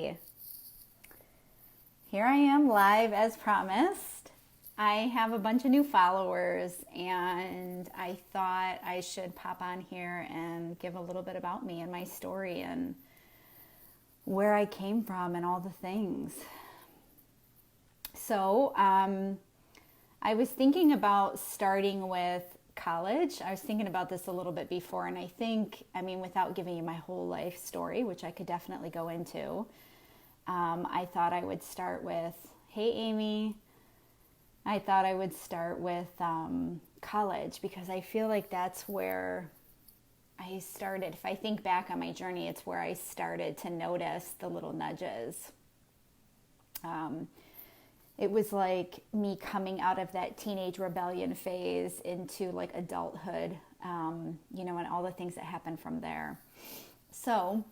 Hey, here I am live as promised. I have a bunch of new followers and I thought I should pop on here and give a little bit about me and my story and where I came from and all the things. So, I was thinking about starting with college. I was thinking about this a little bit before, and without giving you my whole life story, which I could definitely go into, I thought I would start with, hey, Amy. I thought I would start with college because I feel like that's where I started. If I think back on my journey, it's where I started to notice the little nudges. It was like me coming out of that teenage rebellion phase into like adulthood, and all the things that happened from there. So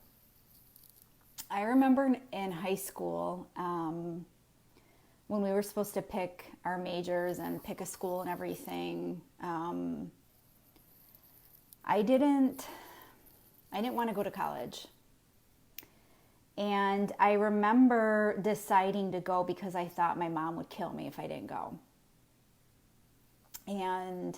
I remember in high school, when we were supposed to pick our majors and pick a school and everything, I didn't want to go to college. And I remember deciding to go because I thought my mom would kill me if I didn't go. And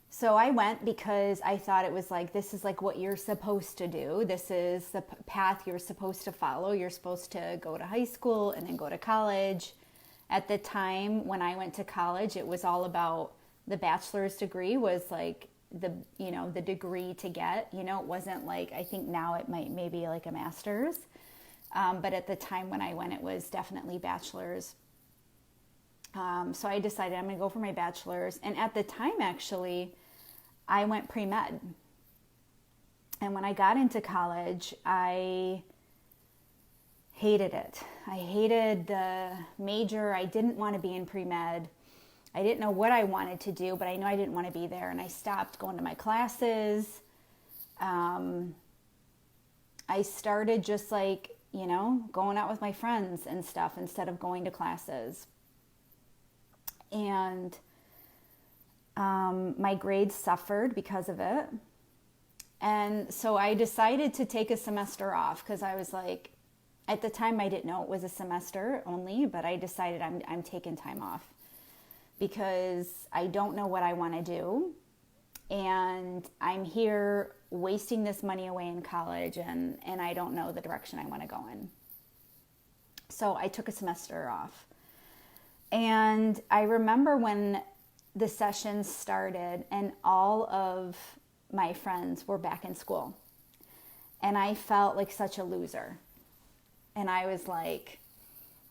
so I went because I thought it was like, this is like what you're supposed to do. This is the path you're supposed to follow. You're supposed to go to high school and then go to college. At the time when I went to college, it was all about the bachelor's degree was like the degree to get. It wasn't like, I think now it maybe like a master's. But at the time when I went, it was definitely bachelor's. So I decided I'm going to go for my bachelor's. And at the time, actually, I went pre-med. And when I got into college, I hated it. I hated the major. I didn't want to be in pre-med. I didn't know what I wanted to do, but I knew I didn't want to be there. And I stopped going to my classes. I started just like, going out with my friends and stuff instead of going to classes. And my grades suffered because of it. And so I decided to take a semester off because I was like, at the time I didn't know it was a semester only, but I decided I'm taking time off because I don't know what I want to do. And I'm here wasting this money away in college and I don't know the direction I want to go in. So I took a semester off. And I remember when the sessions started and all of my friends were back in school. And I felt like such a loser. And I was like,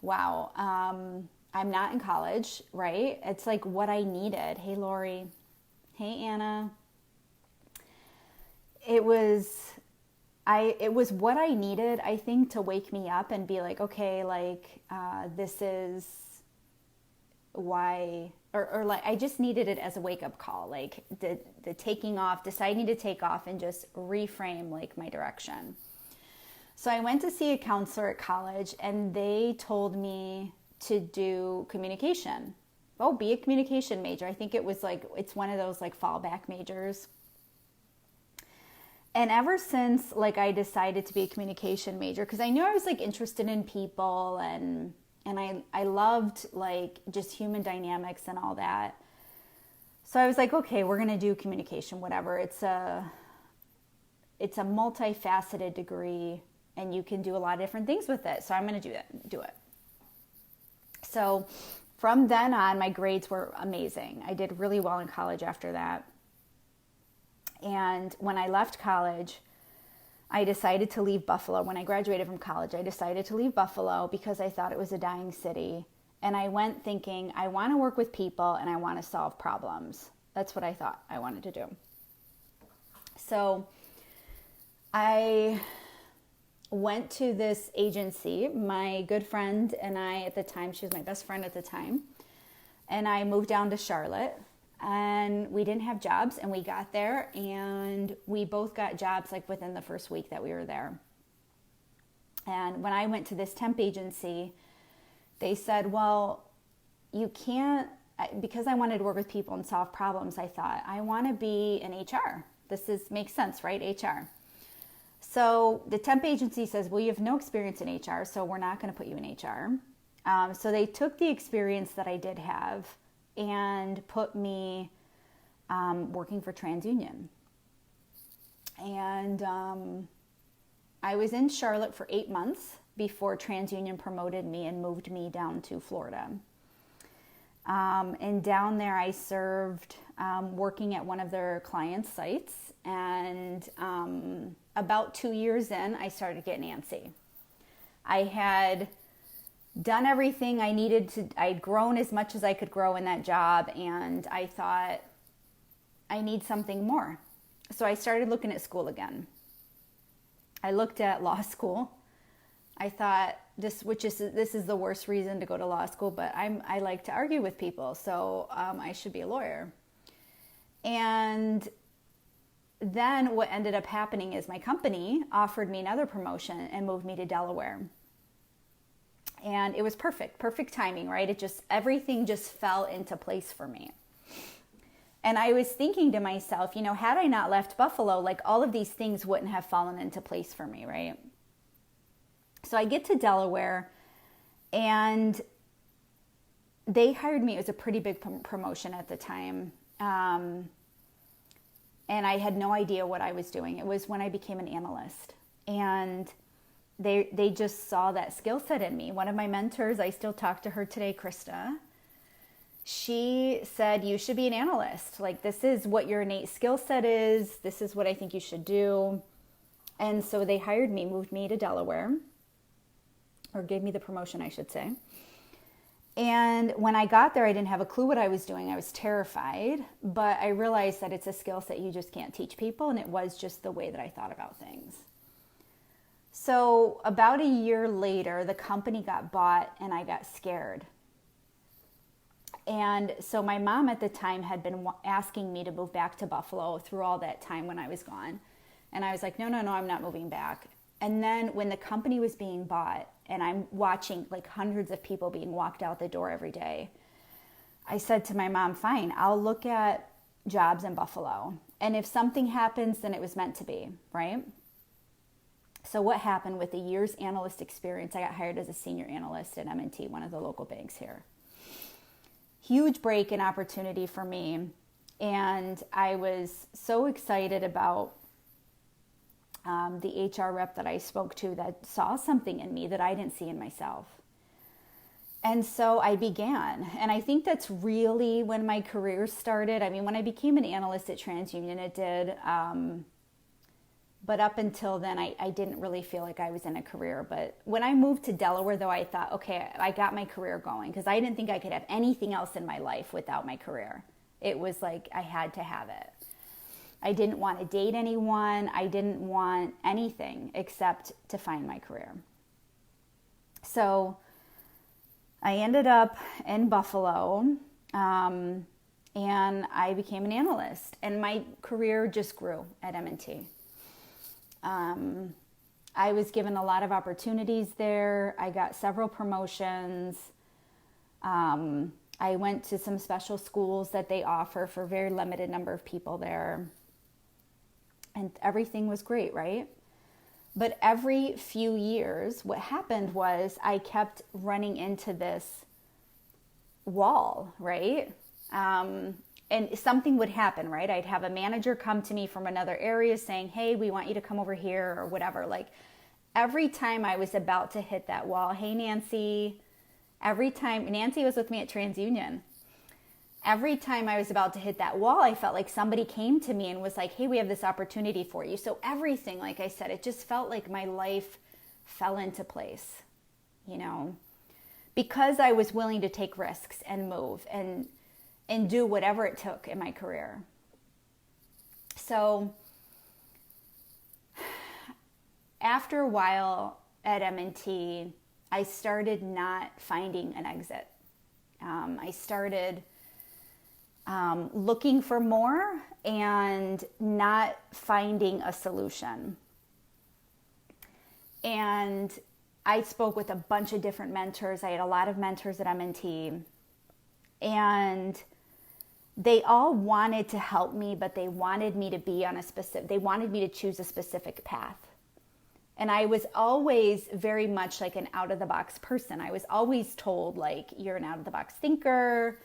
wow, I'm not in college, right? It's like what I needed. Hey, Lori. Hey, Anna. It was what I needed, I think, to wake me up and be like, okay, like, this is why, or like, I just needed it as a wake up call, like the taking off, deciding to take off and just reframe like my direction. So I went to see a counselor at college and they told me to do communication. Oh, be a communication major. I think it was like, it's one of those like fallback majors. And ever since like I decided to be a communication major, because I knew I was like interested in people and I loved like just human dynamics and all that. So I was like, okay, we're going to do communication, whatever. It's a multifaceted degree and you can do a lot of different things with it. So I'm going to do it. So from then on, my grades were amazing. I did really well in college after that. And when I left college, I decided to leave Buffalo. When I graduated from college, I decided to leave Buffalo because I thought it was a dying city. And I went thinking, I want to work with people and I want to solve problems. That's what I thought I wanted to do. So I went to this agency. My good friend and I at the time, she was my best friend at the time, and I moved down to Charlotte. And we didn't have jobs, and we got there, and we both got jobs like within the first week that we were there. And when I went to this temp agency, they said, well, you can't, because I wanted to work with people and solve problems, I thought, I want to be in HR. Makes sense, right? HR. So the temp agency says, well, you have no experience in HR, so we're not going to put you in HR. So they took the experience that I did have and put me working for TransUnion. And I was in Charlotte for 8 months before TransUnion promoted me and moved me down to Florida. And down there I served working at one of their client sites. And about 2 years in, I started getting antsy. I had done everything I needed to. I'd grown as much as I could grow in that job, and I thought, I need something more. So I started looking at school again. I looked at law school. I thought, this is the worst reason to go to law school, but I like to argue with people, so I should be a lawyer. And then what ended up happening is my company offered me another promotion and moved me to Delaware. And it was perfect timing, right? Everything just fell into place for me. And I was thinking to myself, had I not left Buffalo, like all of these things wouldn't have fallen into place for me, right? So I get to Delaware and they hired me. It was a pretty big promotion at the time. And I had no idea what I was doing. It was when I became an analyst. And they just saw that skill set in me. One of my mentors, I still talk to her today, Krista. She said, you should be an analyst. Like, this is what your innate skill set is. This is what I think you should do. And so they hired me, moved me to Delaware, or gave me the promotion, I should say. And when I got there, I didn't have a clue what I was doing. I was terrified, but I realized that it's a skill set you just can't teach people, and it was just the way that I thought about things. So about a year later, the company got bought, and I got scared. And so my mom at the time had been asking me to move back to Buffalo through all that time when I was gone. And I was like, no, I'm not moving back. And then when the company was being bought, and I'm watching like hundreds of people being walked out the door every day, I said to my mom, fine, I'll look at jobs in Buffalo. And if something happens, then it was meant to be, right? So what happened with the year's analyst experience, I got hired as a senior analyst at M&T, one of the local banks here. Huge break in opportunity for me. And I was so excited about the HR rep that I spoke to that saw something in me that I didn't see in myself. And so I began. And I think that's really when my career started. I mean, when I became an analyst at TransUnion, it did. But up until then, I didn't really feel like I was in a career. But when I moved to Delaware, though, I thought, okay, I got my career going, because I didn't think I could have anything else in my life without my career. It was like I had to have it. I didn't want to date anyone. I didn't want anything except to find my career. So I ended up in Buffalo, and I became an analyst. And my career just grew at M&T. I was given a lot of opportunities there. I got several promotions. I went to some special schools that they offer for a very limited number of people there. And everything was great, right? But every few years, what happened was I kept running into this wall, right? And something would happen, right? I'd have a manager come to me from another area saying, hey, we want you to come over here, or whatever. Like, every time I was about to hit that wall, hey, Nancy, every time, Nancy was with me at TransUnion. Every time I was about to hit that wall, I felt like somebody came to me and was like, hey, we have this opportunity for you. So everything, like I said, it just felt like my life fell into place, because I was willing to take risks and move and do whatever it took in my career. So after a while at M&T, I started not finding an exit. I started looking for more and not finding a solution. And I spoke with a bunch of different mentors. I had a lot of mentors at M&T, and they all wanted to help me, but they wanted me to be on they wanted me to choose a specific path. And I was always very much like an out of the box person. I was always told, like, you're an out of the box thinker.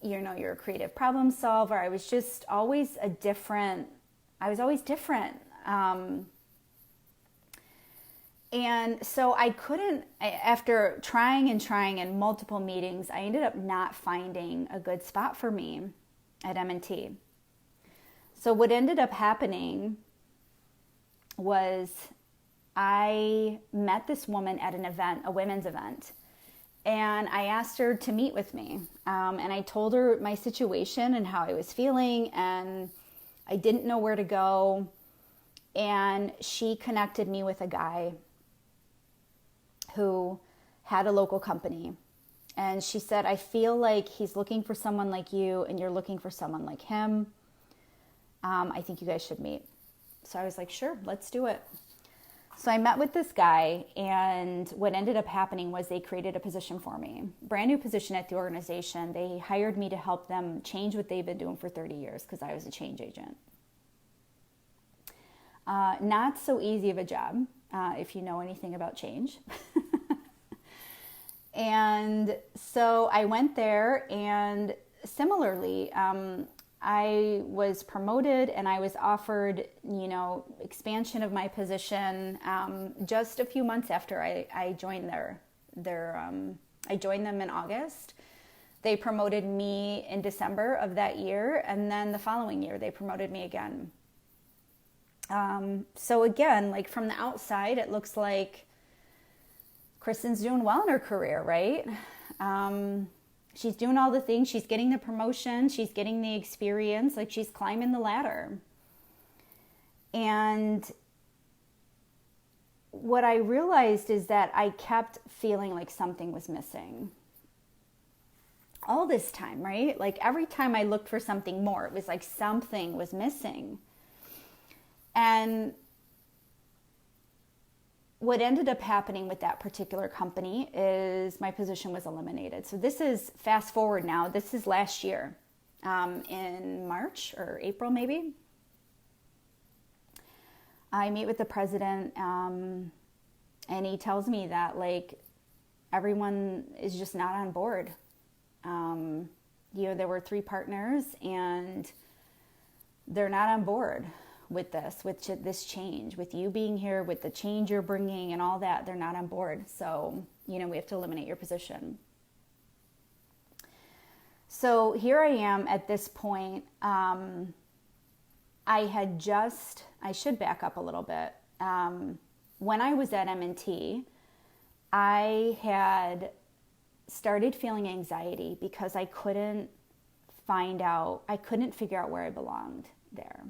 You're a creative problem solver. I was just always I was always different. And so after trying in multiple meetings, I ended up not finding a good spot for me at M&T. So what ended up happening was I met this woman at an event, a women's event, and I asked her to meet with me. And I told her my situation and how I was feeling, and I didn't know where to go. And she connected me with a guy who had a local company. And she said, I feel like he's looking for someone like you, and you're looking for someone like him. I think you guys should meet. So I was like, sure, let's do it. So I met with this guy, and what ended up happening was they created a position for me, brand new position at the organization. They hired me to help them change what they've been doing for 30 years because I was a change agent. Not so easy of a job, if you know anything about change. And so I went there, and similarly, I was promoted and I was offered, expansion of my position just a few months after I joined I joined them in August. They promoted me in December of that year, and then the following year they promoted me again. So again, like from the outside, it looks like Kristen's doing well in her career, right? She's doing all the things. She's getting the promotion. She's getting the experience. Like, she's climbing the ladder. And what I realized is that I kept feeling like something was missing. All this time, right? Like, every time I looked for something more, it was like something was missing. And what ended up happening with that particular company is my position was eliminated. So this is fast forward now. This is last year, in March or April maybe. I meet with the president, and he tells me that like everyone is just not on board. There were 3 partners, and they're not on board with this change, with you being here, with the change you're bringing and all that. They're not on board. So, we have to eliminate your position. So here I am at this point. I should back up a little bit. When I was at M&T, I had started feeling anxiety because I couldn't figure out where I belonged there.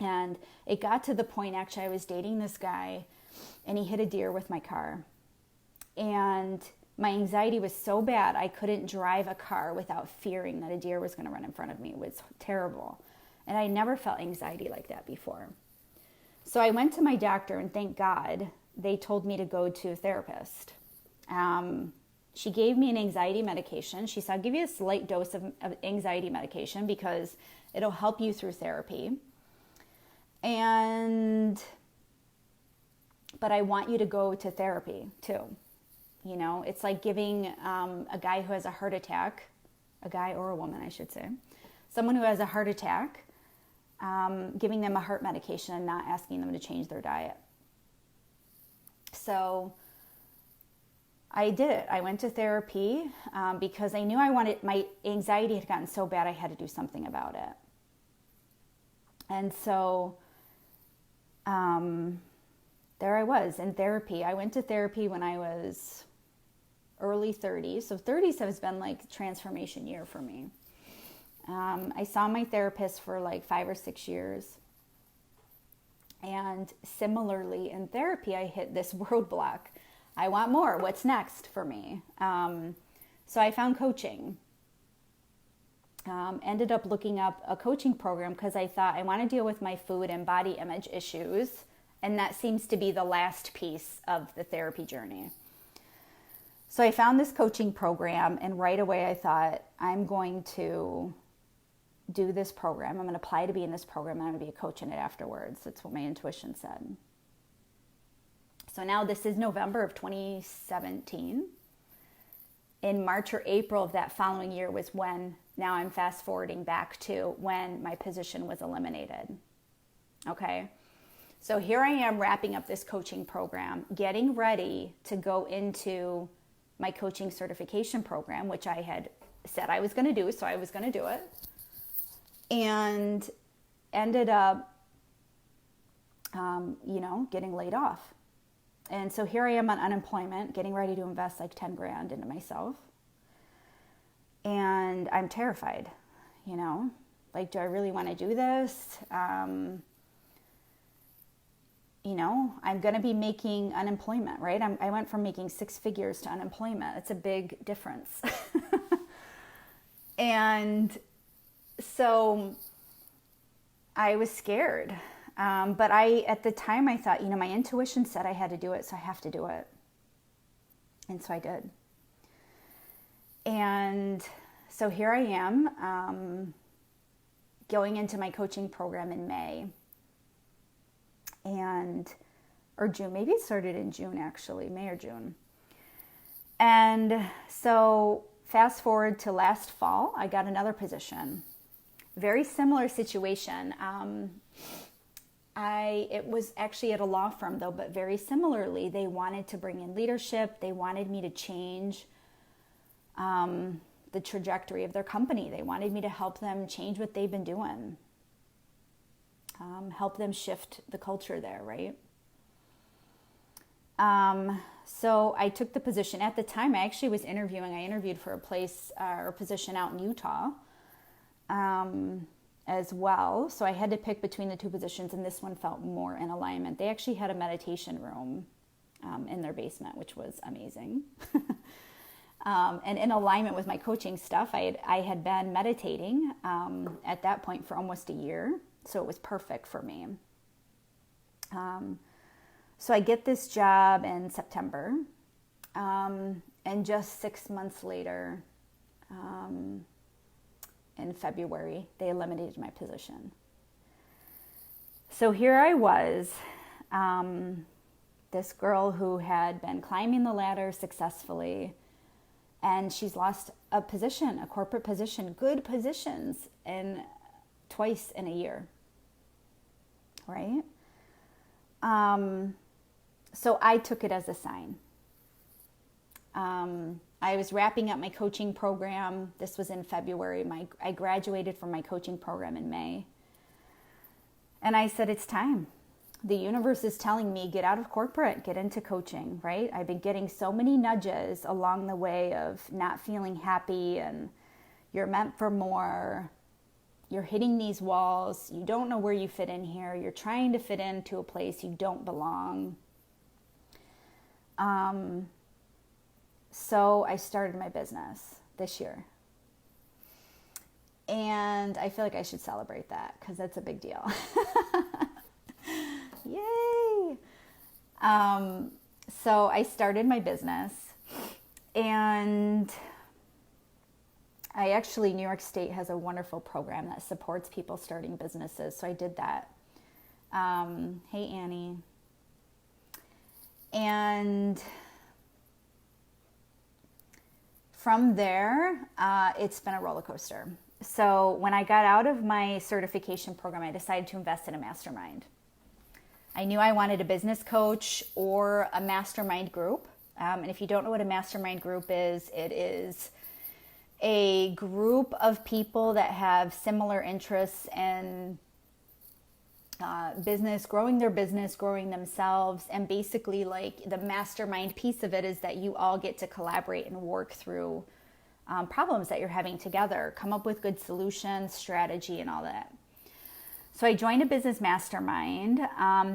And it got to the point, actually, I was dating this guy, and he hit a deer with my car. And my anxiety was so bad, I couldn't drive a car without fearing that a deer was going to run in front of me. It was terrible. And I never felt anxiety like that before. So I went to my doctor, and thank God, they told me to go to a therapist. She gave me an anxiety medication. She said, I'll give you a slight dose of anxiety medication because it'll help you through therapy. But I want you to go to therapy too. It's like giving a guy who has a heart attack, a guy or a woman, I should say, someone who has a heart attack, giving them a heart medication and not asking them to change their diet. So I did it. I went to therapy because I knew my anxiety had gotten so bad I had to do something about it. And so there I was in therapy. I went to therapy when I was early 30s. So 30s has been like transformation year for me. I saw my therapist for like 5 or 6 years. And similarly in therapy, I hit this roadblock. I want more. What's next for me? So I found coaching. Ended up looking up a coaching program because I thought I want to deal with my food and body image issues. And that seems to be the last piece of the therapy journey. So I found this coaching program, and right away I thought, I'm going to do this program. I'm going to apply to be in this program. I'm going to be a coach in it afterwards. That's what my intuition said. So now this is November of 2017. In March or April of that following year was when, now I'm fast forwarding back to when my position was eliminated. Okay. So here I am wrapping up this coaching program, getting ready to go into my coaching certification program, which I had said I was going to do. So I was going to do it, and ended up, getting laid off. And so here I am on unemployment, getting ready to invest like 10 grand into myself. And I'm terrified, like, do I really want to do this? I'm going to be making unemployment, right? I went from making 6 figures to unemployment. It's a big difference. And so I was scared. But at the time I thought, my intuition said I had to do it, so I have to do it. And so I did. And so here I am, going into my coaching program in May. Or June, maybe it started in June actually, May or June. And so fast forward to last fall, I got another position. Very similar situation. It was actually at a law firm though, but very similarly, they wanted to bring in leadership. They wanted me to change the trajectory of their company. They wanted me to help them change what they've been doing. Help them shift the culture there, right? So I took the position. At the time, I actually was interviewing. I interviewed for a place or a position out in Utah as well. So I had to pick between the 2 positions, and this one felt more in alignment. They actually had a meditation room in their basement, which was amazing. And in alignment with my coaching stuff, I had been meditating at that point for almost a year. So it was perfect for me. So I get this job in September, and just 6 months later, in February, they eliminated my position. So here I was, this girl who had been climbing the ladder successfully, and she's lost a position, a corporate position, good positions, twice in a year, right? So I took it as a sign. I was wrapping up my coaching program. This was in February. I graduated from my coaching program in May. And I said, it's time. The universe is telling me, get out of corporate, get into coaching, right? I've been getting so many nudges along the way of not feeling happy, and you're meant for more. You're hitting these walls. You don't know where you fit in here. You're trying to fit into a place you don't belong. So I started my business this year. And I feel like I should celebrate that because that's a big deal. Yay! So I started my business, and New York State has a wonderful program that supports people starting businesses. So I did that. Hey, Annie. And from there, it's been a roller coaster. So when I got out of my certification program, I decided to invest in a mastermind. I knew I wanted a business coach or a mastermind group. And if you don't know what a mastermind group is, it is a group of people that have similar interests in business, growing their business, growing themselves. And basically, like, the mastermind piece of it is that you all get to collaborate and work through problems that you're having together, come up with good solutions, strategy, and all that. So I joined a business mastermind.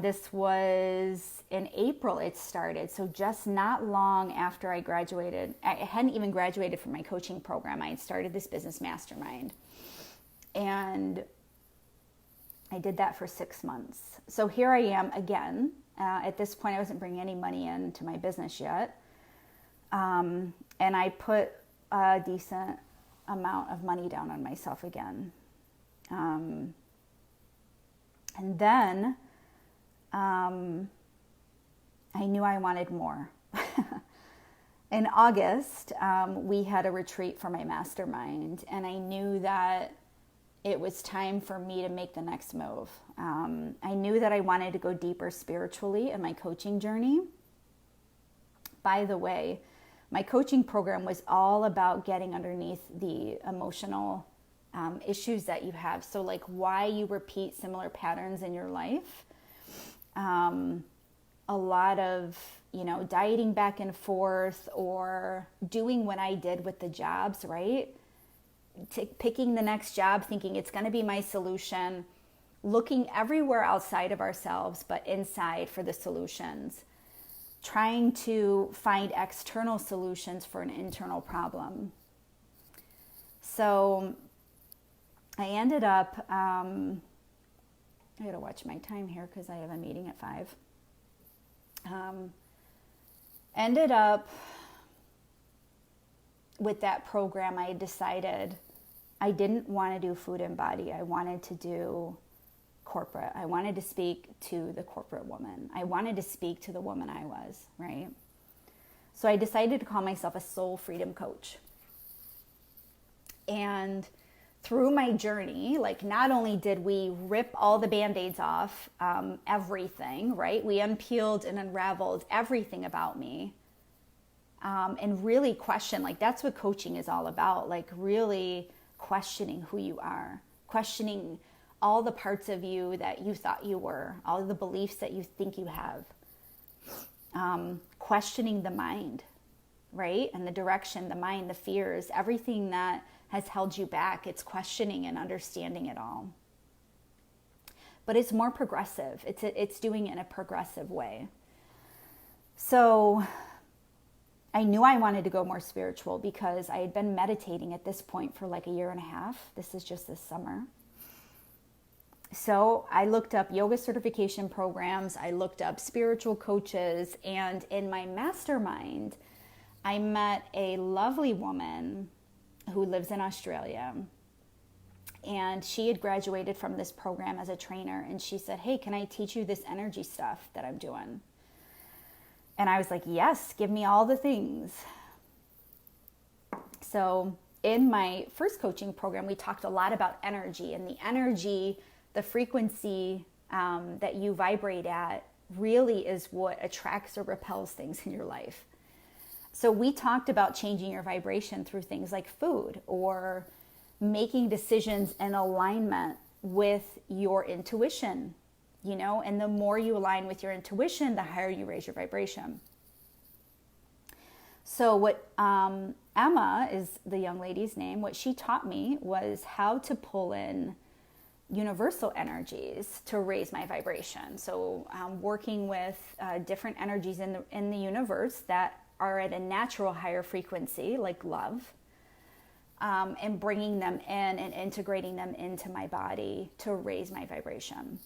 This was in April it started. So just not long after I graduated, I hadn't even graduated from my coaching program. I had started this business mastermind. And I did that for 6 months. So here I am again. At this point, I wasn't bringing any money into my business yet. And I put a decent amount of money down on myself again. And then I knew I wanted more. In August, we had a retreat for my mastermind, and I knew that it was time for me to make the next move. I knew that I wanted to go deeper spiritually in my coaching journey. By the way, my coaching program was all about getting underneath the emotional issues that you have. So like why you repeat similar patterns in your life. A lot of, dieting back and forth, or doing what I did with the jobs, right? Picking the next job, thinking it's going to be my solution, looking everywhere outside of ourselves, but inside for the solutions, trying to find external solutions for an internal problem. So I ended up, I got to watch my time here because I have a meeting at 5. Ended up with that program, I decided I didn't want to do food and body. I wanted to do corporate. I wanted to speak to the corporate woman. I wanted to speak to the woman I was, right? So I decided to call myself a soul freedom coach. And through my journey, like not only did we rip all the Band-Aids off, everything, right? We unpeeled and unraveled everything about me, and really question, like that's what coaching is all about, like really questioning who you are, questioning all the parts of you that you thought you were, all the beliefs that you think you have, questioning the mind, right? And the direction, the mind, the fears, everything that has held you back. It's questioning and understanding it all. But it's more progressive. It's doing it in a progressive way. So I knew I wanted to go more spiritual because I had been meditating at this point for like a year and a half. This is just this summer. So I looked up yoga certification programs. I looked up spiritual coaches. And in my mastermind, I met a lovely woman who lives in Australia, and she had graduated from this program as a trainer, and she said, hey, can I teach you this energy stuff that I'm doing? And I was like, yes, give me all the things. So in my first coaching program, we talked a lot about energy, and the energy, the frequency that you vibrate at really is what attracts or repels things in your life. So we talked about changing your vibration through things like food, or making decisions in alignment with your intuition, and the more you align with your intuition, the higher you raise your vibration. So what Emma is the young lady's name, what she taught me was how to pull in universal energies to raise my vibration. So working with different energies in the universe that are at a natural higher frequency, like love, and bringing them in and integrating them into my body to raise my vibration.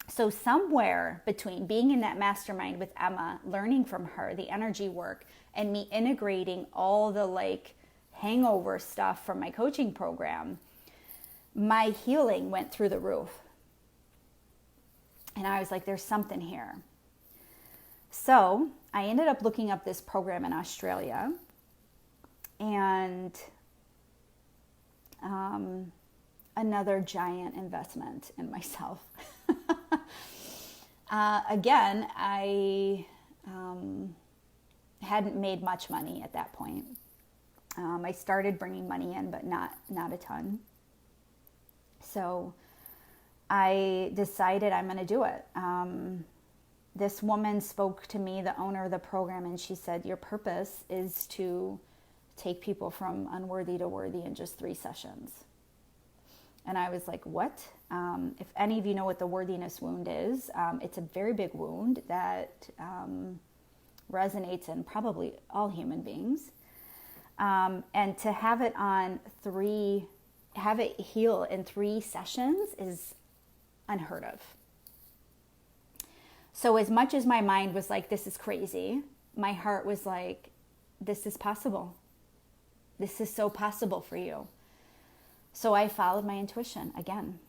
So somewhere between being in that mastermind with Emma, learning from her, the energy work, and me integrating all the like hangover stuff from my coaching program, my healing went through the roof. And I was like, there's something here. So I ended up looking up this program in Australia, and another giant investment in myself. Again, I hadn't made much money at that point. I started bringing money in, but not a ton. So I decided I'm going to do it. This woman spoke to me, the owner of the program, and she said, your purpose is to take people from unworthy to worthy in just 3 sessions. And I was like, what? If any of you know what the worthiness wound is, it's a very big wound that resonates in probably all human beings. And to have it heal in 3 sessions is unheard of. So as much as my mind was like, this is crazy, my heart was like, this is possible. This is so possible for you. So I followed my intuition again.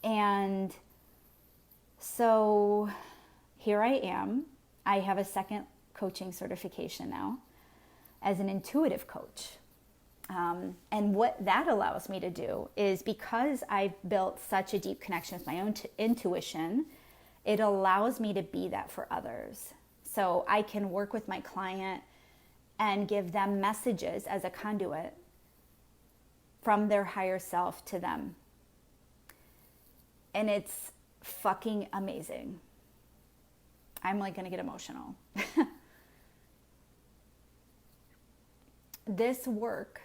And so here I am. I have a second coaching certification now as an intuitive coach. And what that allows me to do is, because I've built such a deep connection with my own intuition, it allows me to be that for others. So I can work with my client and give them messages as a conduit from their higher self to them. And it's fucking amazing. I'm like gonna get emotional. This work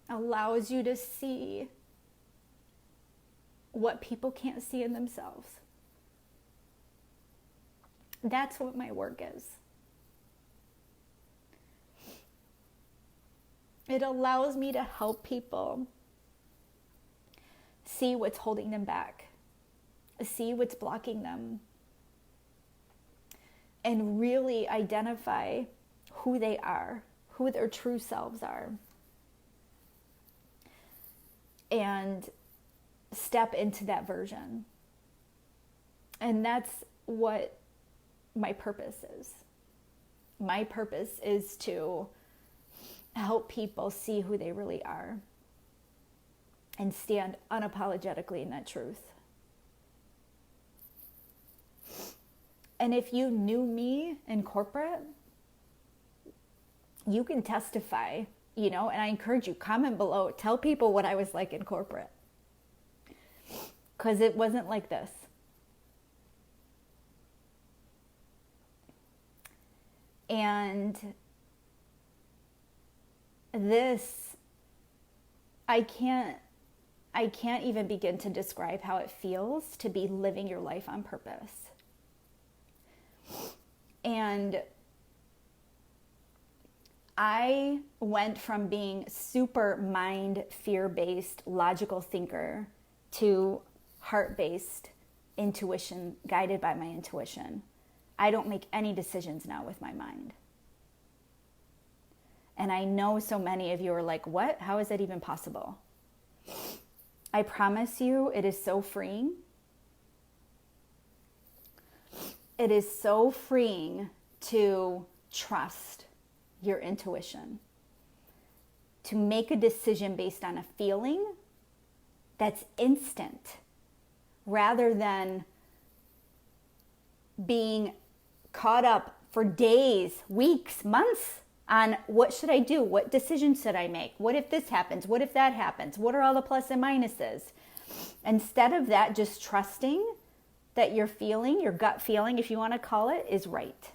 allows you to see what people can't see in themselves. That's what my work is. It allows me to help people see what's holding them back, see what's blocking them, and really identify who they are, who their true selves are, and step into that version. And that's what my purpose is. My purpose is to help people see who they really are and stand unapologetically in that truth. And if you knew me in corporate, you can testify, and I encourage you, comment below, tell people what I was like in corporate. Because it wasn't like this. And this, I can't even begin to describe how it feels to be living your life on purpose. And I went from being super mind, fear-based, logical thinker to heart-based intuition, guided by my intuition. I don't make any decisions now with my mind. And I know so many of you are like, what? How is that even possible? I promise you, it is so freeing. It is so freeing to trust your intuition, to make a decision based on a feeling that's instant, rather than being caught up for days, weeks, months on what should I do? What decision should I make? What if this happens? What if that happens? What are all the plus and minuses? Instead of that, just trusting that your feeling, your gut feeling, if you want to call it, is right.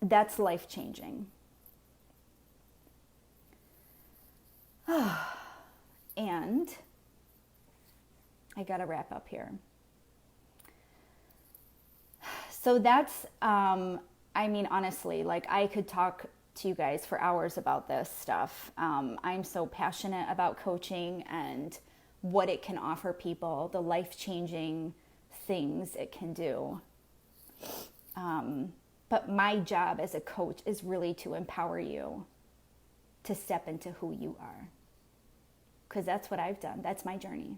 That's life-changing. And I got to wrap up here. So that's, honestly, like I could talk to you guys for hours about this stuff. I'm so passionate about coaching and what it can offer people, the life-changing things it can do. But my job as a coach is really to empower you to step into who you are. Because that's what I've done. That's my journey.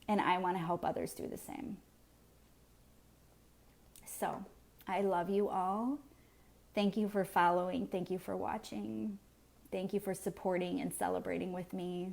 And I want to help others do the same. So, I love you all. Thank you for following. Thank you for watching. Thank you for supporting and celebrating with me.